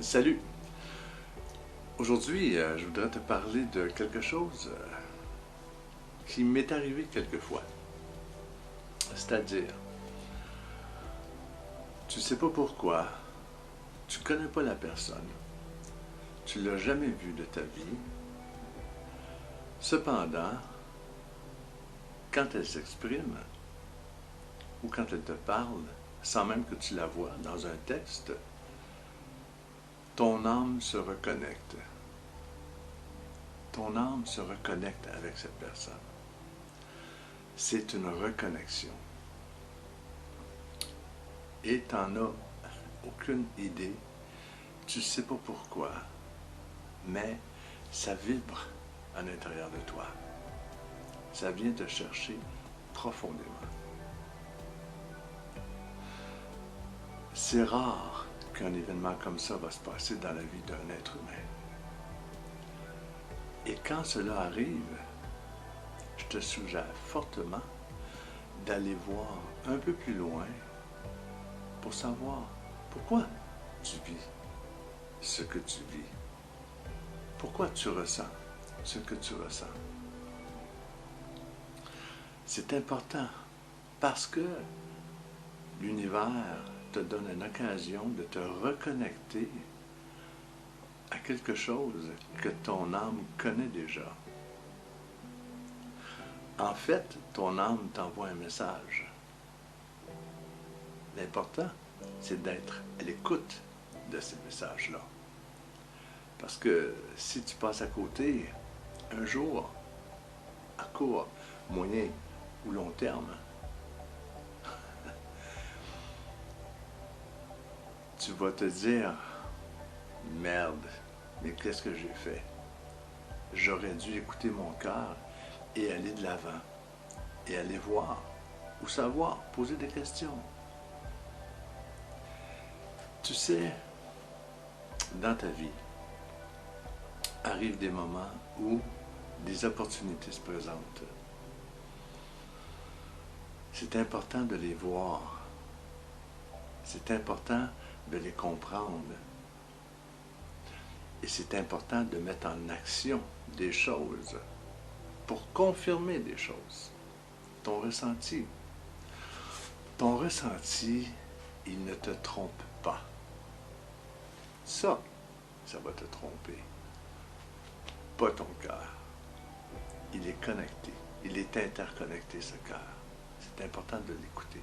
Salut! Aujourd'hui, je voudrais te parler de quelque chose qui m'est arrivé quelquefois. C'est-à-dire, tu sais pas pourquoi, tu connais pas la personne, tu l'as jamais vue de ta vie. Cependant, quand elle s'exprime ou quand elle te parle, sans même que tu la vois dans un texte, ton âme se reconnecte. Ton âme se reconnecte avec cette personne. C'est une reconnexion. Et tu n'en as aucune idée, tu ne sais pas pourquoi, mais ça vibre à l'intérieur de toi. Ça vient te chercher profondément. C'est rare qu'un événement comme ça va se passer dans la vie d'un être humain. Et quand cela arrive, je te suggère fortement d'aller voir un peu plus loin pour savoir pourquoi tu vis ce que tu vis. Pourquoi tu ressens ce que tu ressens. C'est important parce que l'univers te donne une occasion de te reconnecter à quelque chose que ton âme connaît déjà. En fait, ton âme t'envoie un message. L'important, c'est d'être à l'écoute de ces messages-là. Parce que si tu passes à côté, un jour, à court, moyen ou long terme, tu vas te dire, merde, mais qu'est-ce que j'ai fait? J'aurais dû écouter mon cœur et aller de l'avant, et aller voir, ou savoir, poser des questions. Tu sais, dans ta vie, arrivent des moments où des opportunités se présentent. C'est important de les voir. C'est important de les comprendre. Et c'est important de mettre en action des choses pour confirmer des choses. Ton ressenti. Ton ressenti, il ne te trompe pas. Ça va te tromper. Pas ton cœur. Il est connecté. Il est interconnecté, ce cœur. C'est important de l'écouter.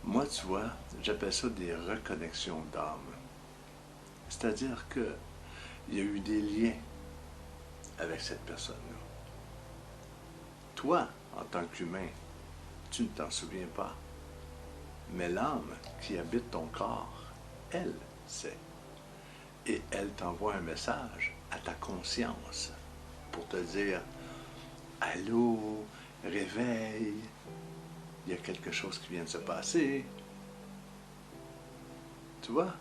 Moi, tu vois, j'appelle ça des reconnexions d'âme. C'est-à-dire qu'il y a eu des liens avec cette personne-là. Toi, en tant qu'humain, tu ne t'en souviens pas. Mais l'âme qui habite ton corps, elle sait. Et elle t'envoie un message à ta conscience pour te dire « Allô, réveille, il y a quelque chose qui vient de se passer. » Tu vois,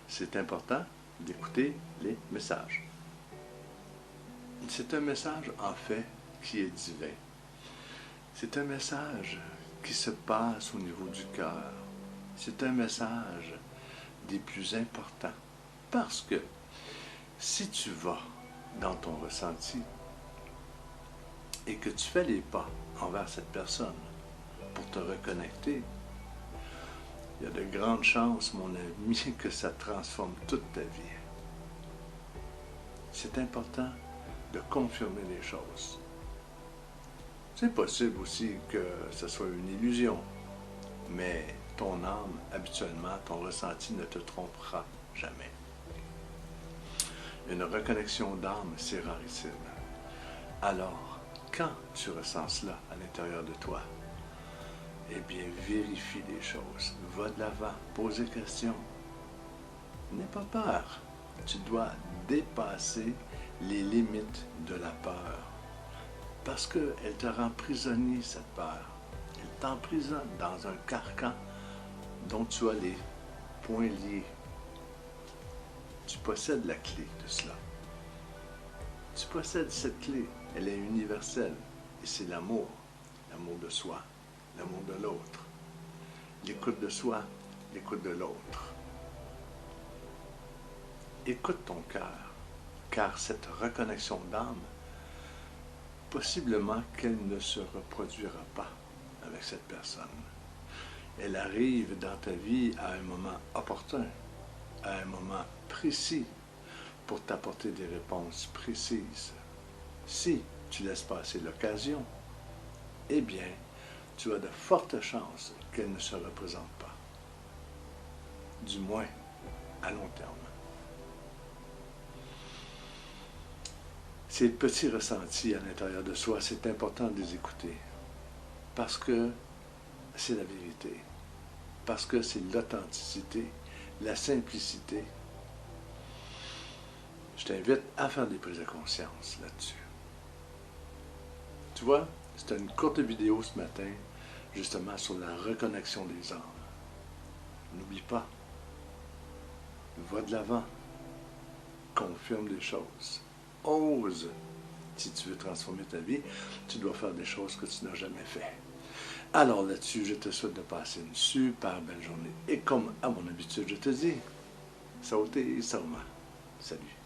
c'est important d'écouter les messages. C'est un message, en fait, qui est divin. C'est un message qui se passe au niveau du cœur. C'est un message des plus importants. Parce que si tu vas dans ton ressenti et que tu fais les pas envers cette personne pour te reconnecter, il y a de grandes chances, mon ami, que ça transforme toute ta vie. C'est important de confirmer les choses. C'est possible aussi que ce soit une illusion, mais ton âme, habituellement, ton ressenti ne te trompera jamais. Une reconnexion d'âme, c'est rarissime. Alors, quand tu ressens cela à l'intérieur de toi, eh bien, vérifie les choses. Va de l'avant, pose des questions. N'aie pas peur. Tu dois dépasser les limites de la peur. Parce qu'elle te rend prisonnier, cette peur. Elle t'emprisonne dans un carcan dont tu as les poings liés. Tu possèdes la clé de cela. Tu possèdes cette clé. Elle est universelle. Et c'est l'amour. L'amour de soi. L'amour de l'autre. L'écoute de soi. L'écoute de l'autre. écoute ton cœur, car cette reconnexion d'âme, possiblement qu'elle ne se reproduira pas avec cette personne. Elle arrive dans ta vie à un moment opportun, à un moment précis, pour t'apporter des réponses précises. Si tu laisses passer l'occasion, eh bien, tu as de fortes chances qu'elle ne se représente pas. Du moins, à long terme. Ces petits ressentis à l'intérieur de soi, c'est important de les écouter. Parce que c'est la vérité. Parce que c'est l'authenticité, la simplicité. Je t'invite à faire des prises de conscience là-dessus. Tu vois, c'était une courte vidéo ce matin, justement sur la reconnexion des âmes. N'oublie pas, va de l'avant, confirme des choses, ose. Si tu veux transformer ta vie, tu dois faire des choses que tu n'as jamais fait. Alors là-dessus, je te souhaite de passer une super belle journée. Et comme à mon habitude, je te dis, sautez sûrement. Salut.